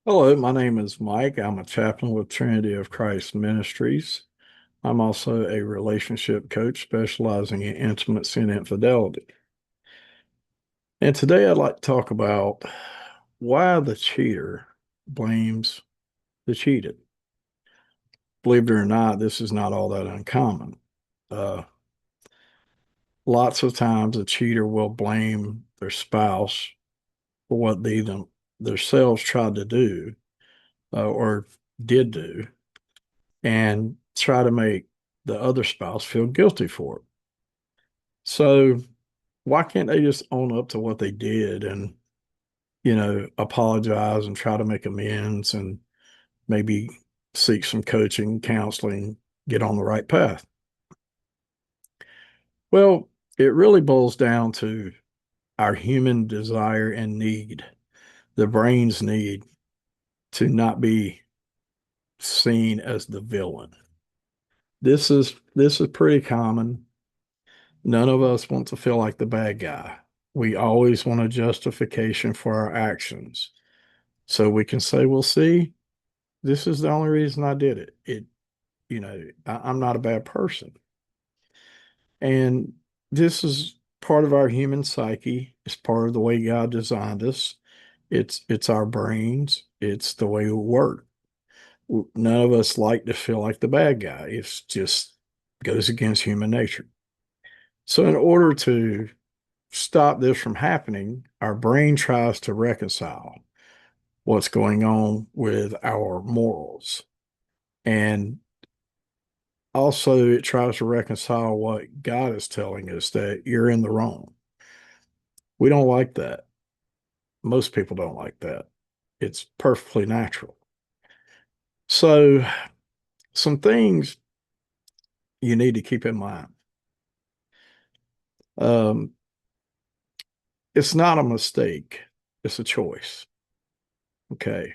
Hello, my name is Mike. I'm a chaplain with Trinity of Christ Ministries. I'm also a relationship coach specializing in intimacy and infidelity. And today I'd like to talk about why the cheater blames the cheated. Believe it or not, this is not all that uncommon. Uh, Lots of times a cheater will blame their spouse for what they themselves tried to do or did do, and try to make the other spouse feel guilty for it. So why can't they just own up to what they did and, apologize and try to make amends and maybe seek some coaching, counseling, get on the right path? Well, it really boils down to our human desire and need, the brain's need to not be seen as the villain. This is pretty common. None of us want to feel like the bad guy. We always want a justification for our actions. So we can say, well, see, this is the only reason I did it. I'm not a bad person. And this is part of our human psyche. It's part of the way God designed us. It's our brains. It's the way we work. None of us like to feel like the bad guy. It's just goes against human nature. So in order to stop this from happening, our brain tries to reconcile what's going on with our morals. And also, it tries to reconcile what God is telling us that you're in the wrong. We don't like that. Most people don't like that. It's perfectly natural. So, some things you need to keep in mind. Um, it's not a mistake, it's a choice. Okay.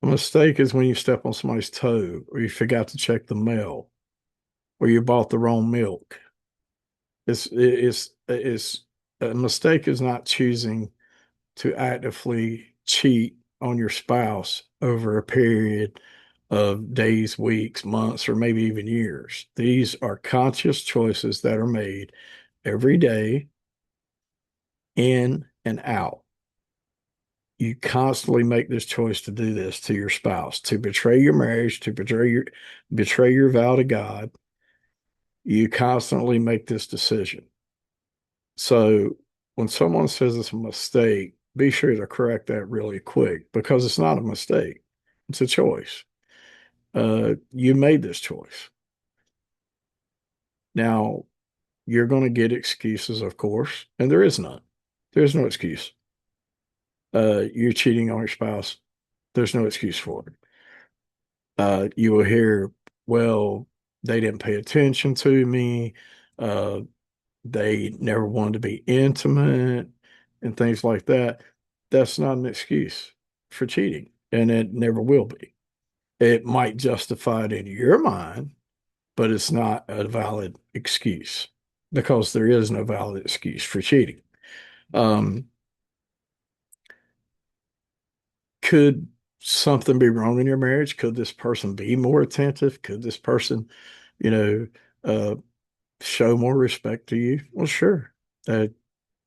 A mistake is when you step on somebody's toe or you forgot to check the mail or you bought the wrong milk. It's a mistake is not choosing to actively cheat on your spouse over a period of days, weeks, months, or maybe even years. These are conscious choices that are made every day, in and out. You constantly make this choice to do this to your spouse, to betray your marriage, to betray your vow to God. You constantly make this decision. So when someone says it's a mistake, be sure to correct that really quick because it's not a mistake. It's a choice. You made this choice. Now, you're going to get excuses, of course, and there is none. There's no excuse. You're cheating on your spouse. There's no excuse for it. You will hear, well, they didn't pay attention to me. Uh, they never wanted to be intimate and things like that. That's not an excuse for cheating, and it never will be. It might justify it in your mind, but it's not a valid excuse because there is no valid excuse for cheating. Um, could something be wrong in your marriage? Could this person be more attentive? Could this person, you know, uh, show more respect to you? Well, sure,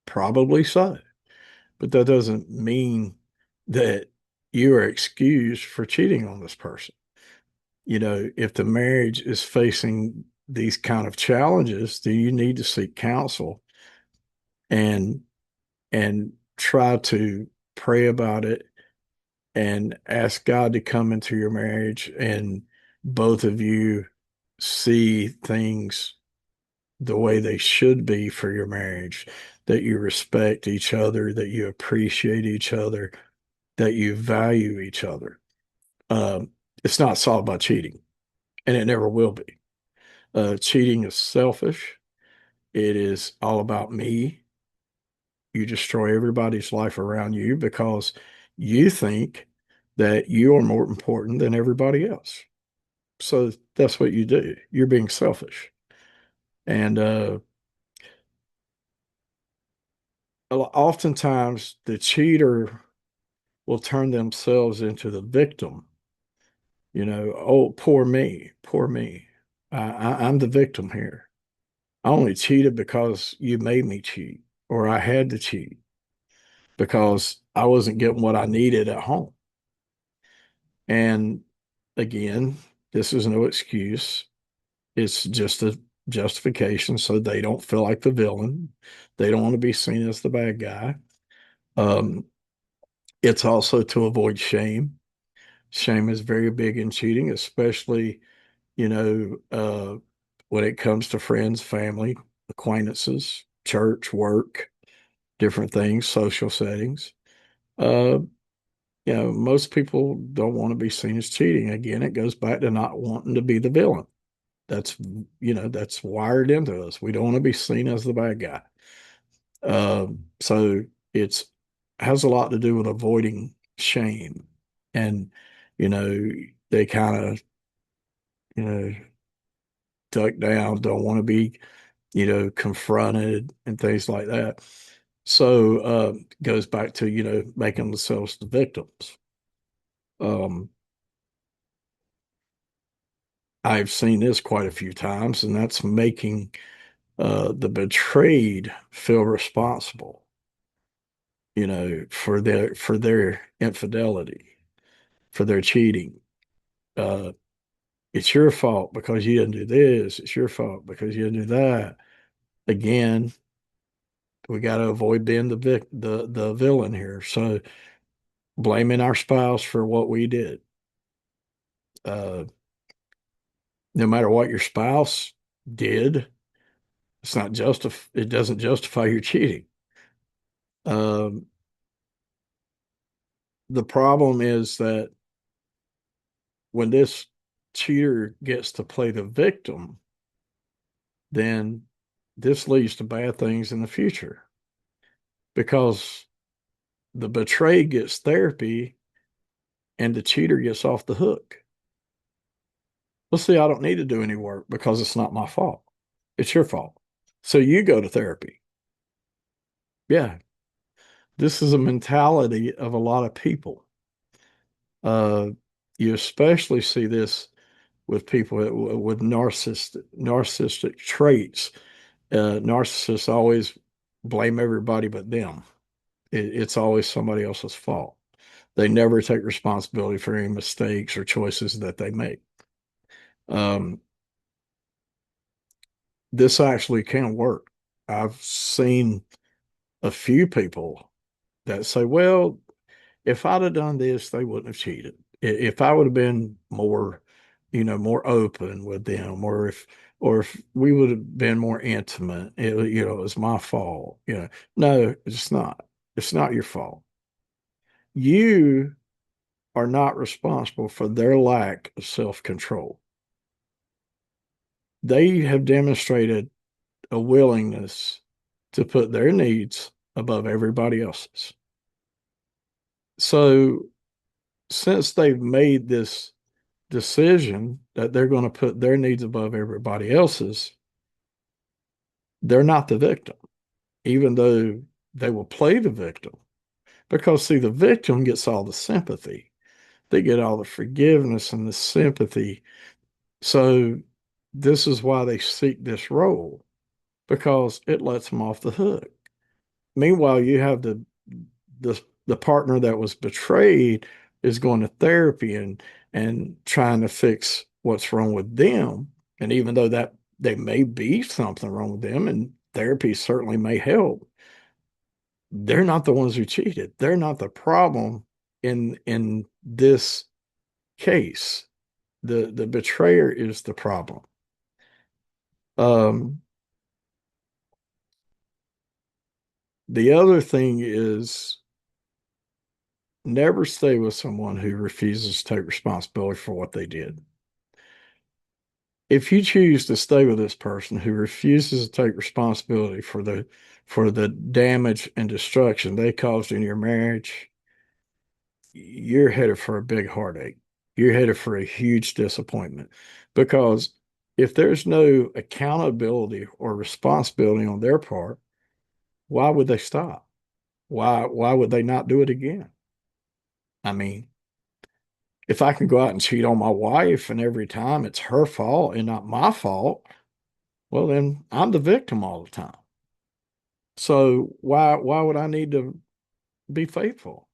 probably so. But that doesn't mean that you are excused for cheating on this person. If the marriage is facing these kind of challenges, then you need to seek counsel and try to pray about it and ask God to come into your marriage and both of you see things the way they should be for your marriage, that you respect each other, that you appreciate each other, that you value each other. It's not solved by cheating, and it never will be. Cheating is selfish. It is all about me. You destroy everybody's life around you because you think that you are more important than everybody else. So that's what you do. You're being selfish. And oftentimes the cheater will turn themselves into the victim. Oh, poor me, poor me. I'm the victim here. I only cheated because you made me cheat, or I had to cheat because I wasn't getting what I needed at home. And again, this is no excuse. It's just a justification so they don't feel like the villain. They don't want to be seen as the bad guy. Um, it's also to avoid shame. Shame is very big in cheating, especially, when it comes to friends, family, acquaintances, church, work, different things, social settings. Uh, most people don't want to be seen as cheating. Again, it goes back to not wanting to be the villain. That's, that's wired into us. We don't want to be seen as the bad guy. So it's has a lot to do with avoiding shame. And, you know, they kind of, you know, duck down, don't want to be, confronted and things like that. So goes back to, making themselves the victims. Um, I've seen this quite a few times, and that's making the betrayed feel responsible, for their infidelity, for their cheating. Uh, it's your fault because you didn't do this. It's your fault because you didn't do that. Again, we got to avoid being the villain here. So blaming our spouse for what we did. Uh, no matter what your spouse did, it doesn't justify your cheating. Um, the problem is that when this cheater gets to play the victim, then this leads to bad things in the future because the betrayed gets therapy and the cheater gets off the hook. Well, see, I don't need to do any work because it's not my fault. It's your fault. So you go to therapy. Yeah, this is a mentality of a lot of people. Uh, you especially see this with people with narcissistic traits. Narcissists always blame everybody but them. It's always somebody else's fault. They never take responsibility for any mistakes or choices that they make. Um, this actually can work. I've seen a few people that say, well, if I'd have done this, they wouldn't have cheated. If I would have been more, more open with them, or if we would have been more intimate, it was my fault. No, it's not. It's not your fault. You are not responsible for their lack of self-control. They have demonstrated a willingness to put their needs above everybody else's. So, since they've made this decision that they're going to put their needs above everybody else's, they're not the victim, even though they will play the victim. Because, see, the victim gets all the sympathy, they get all the forgiveness and the sympathy. So, this is why they seek this role because it lets them off the hook. Meanwhile, you have the partner that was betrayed is going to therapy and trying to fix what's wrong with them. And even though that they may be something wrong with them, and therapy certainly may help, they're not the ones who cheated. They're not the problem in this case. The betrayer is the problem. Um, the other thing is never stay with someone who refuses to take responsibility for what they did. If you choose to stay with this person who refuses to take responsibility for the damage and destruction they caused in your marriage, you're headed for a big heartache. You're headed for a huge disappointment because if there's no accountability or responsibility on their part, why would they stop? Why would they not do it again? I mean, if I can go out and cheat on my wife and every time it's her fault and not my fault, well, then I'm the victim all the time. So why would I need to be faithful?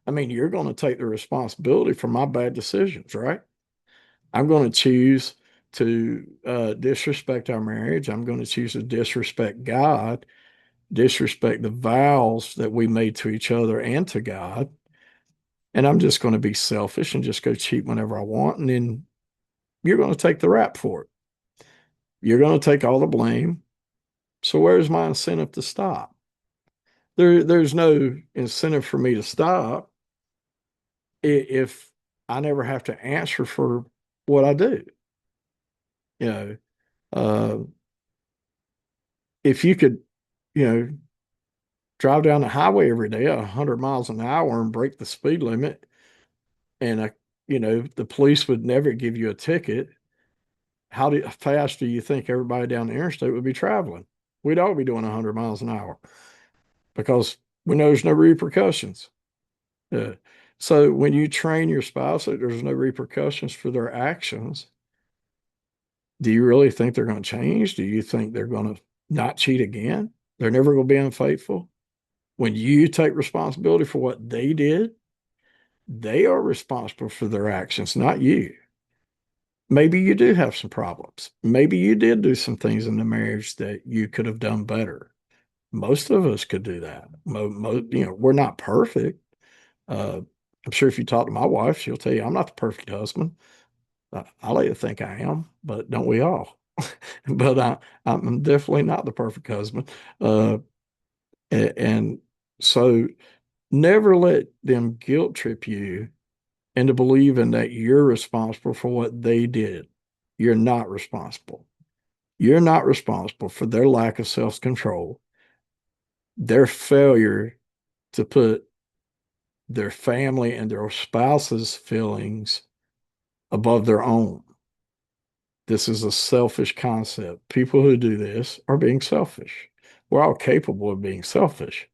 I mean, you're going to take the responsibility for my bad decisions, right? I'm going to choose to disrespect our marriage. I'm going to choose to disrespect God, disrespect the vows that we made to each other and to God. And I'm just going to be selfish and just go cheat whenever I want. And then you're going to take the rap for it. You're going to take all the blame. So where's my incentive to stop? There's no incentive for me to stop if I never have to answer for what I do. You know, uh, if you could, you know, drive down the highway every day 100 miles an hour and break the speed limit, and the police would never give you a ticket. How fast do you think everybody down the interstate would be traveling? We'd all be doing 100 miles an hour because we know there's no repercussions. Yeah. So when you train your spouse that there's no repercussions for their actions, do you really think they're going to change? Do you think they're going to not cheat again? They're never going to be unfaithful? When you take responsibility for what they did, they are responsible for their actions, not you. Maybe you do have some problems. Maybe you did do some things in the marriage that you could have done better. Most of us could do that. We're not perfect. Uh, I'm sure if you talk to my wife, she'll tell you I'm not the perfect husband. I like to think I am, but don't we all? But I'm definitely not the perfect husband. Uh, and so never let them guilt trip you into believing that you're responsible for what they did. You're not responsible. You're not responsible for their lack of self control, their failure to put their family and their spouse's feelings above their own. This is a selfish concept. People who do this are being selfish. We're all capable of being selfish.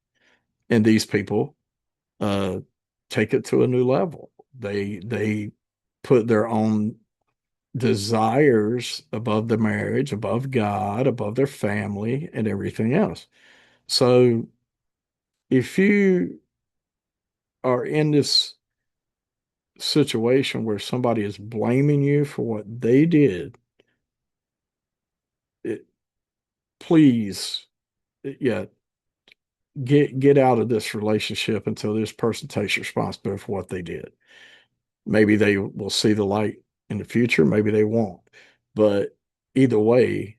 And these people uh, take it to a new level. They put their own desires above the marriage, above God, above their family, and everything else. So if you are in this situation where somebody is blaming you for what they did, it, please, yeah, get out of this relationship until this person takes responsibility for what they did. Maybe they will see the light in the future, maybe they won't. But either way,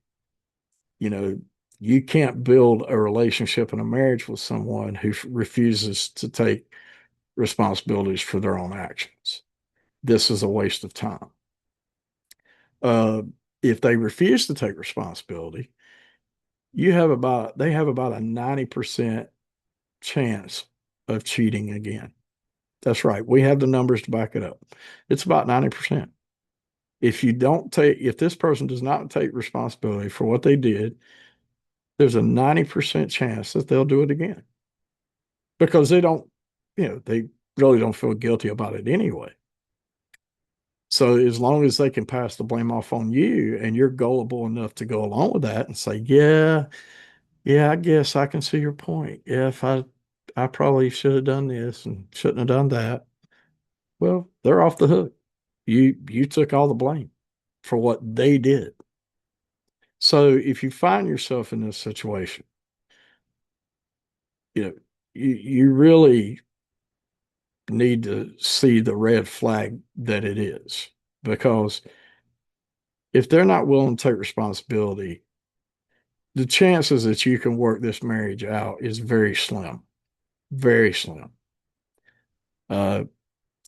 you know, you can't build a relationship and a marriage with someone who refuses to take responsibilities for their own actions. This is a waste of time. Uh, if they refuse to take responsibility, they have about a 90% chance of cheating again. That's right. We have the numbers to back it up. It's about 90%. If this person does not take responsibility for what they did, there's a 90% chance that they'll do it again because they really don't feel guilty about it anyway. So as long as they can pass the blame off on you and you're gullible enough to go along with that and say, yeah, yeah, I guess I can see your point. Yeah, if I probably should have done this and shouldn't have done that. Well, they're off the hook. You took all the blame for what they did. So if you find yourself in this situation, you know, you really need to see the red flag that it is. Because if they're not willing to take responsibility, the chances that you can work this marriage out is very slim, very slim. Uh,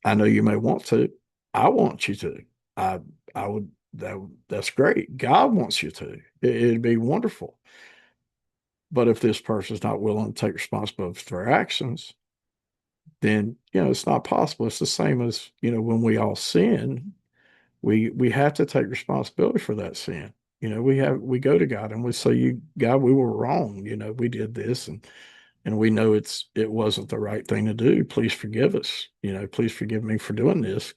I know you may want to. I want you to. I I would that's great. God wants you to. It'd be wonderful. But if this person's not willing to take responsibility for their actions, then it's not possible. It's the same as when we all sin, we have to take responsibility for that sin. We go to God and we say, "You God, we were wrong. We did this, and and we know it wasn't the right thing to do. Please forgive us. Please forgive me for doing this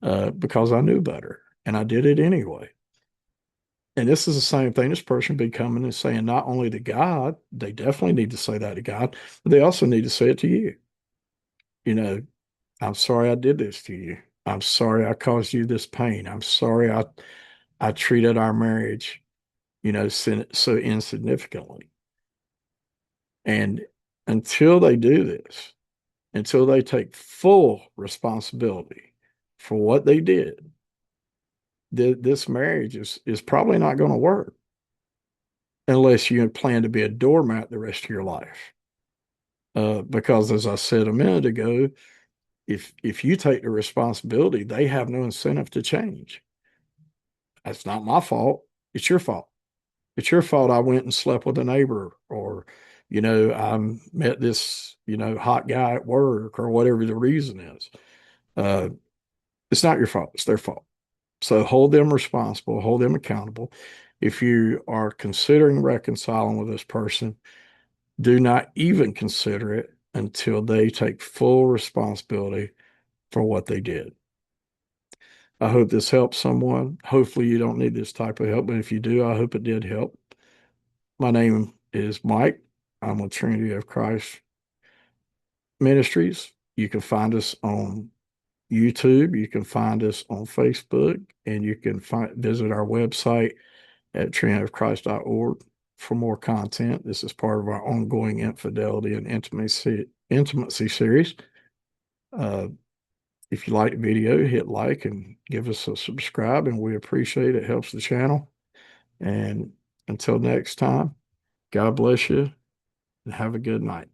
because I knew better and I did it anyway. And this is the same thing. This person be coming and saying not only to God, they definitely need to say that to God, but they also need to say it to you. You know, I'm sorry I did this to you. I'm sorry I caused you this pain. I'm sorry I treated our marriage, so insignificantly. And until they do this, until they take full responsibility for what they did, this marriage is probably not going to work unless you plan to be a doormat the rest of your life. Because as I said a minute ago, if you take the responsibility, they have no incentive to change. That's not my fault. It's your fault. It's your fault I went and slept with a neighbor, or I met this hot guy at work, or whatever the reason is. Uh, it's not your fault. It's their fault. So hold them responsible, hold them accountable. If you are considering reconciling with this person, do not even consider it until they take full responsibility for what they did. I hope this helps someone. Hopefully, you don't need this type of help, but if you do, I hope it did help. My name is Mike. I'm with Trinity of Christ Ministries. You can find us on YouTube. You can find us on Facebook, and you can visit our website at trinityofchrist.org for more content. This is part of our ongoing infidelity and intimacy series. Uh, if you like the video, hit like and give us a subscribe, and we appreciate it. It helps the channel. And until next time, God bless you and have a good night.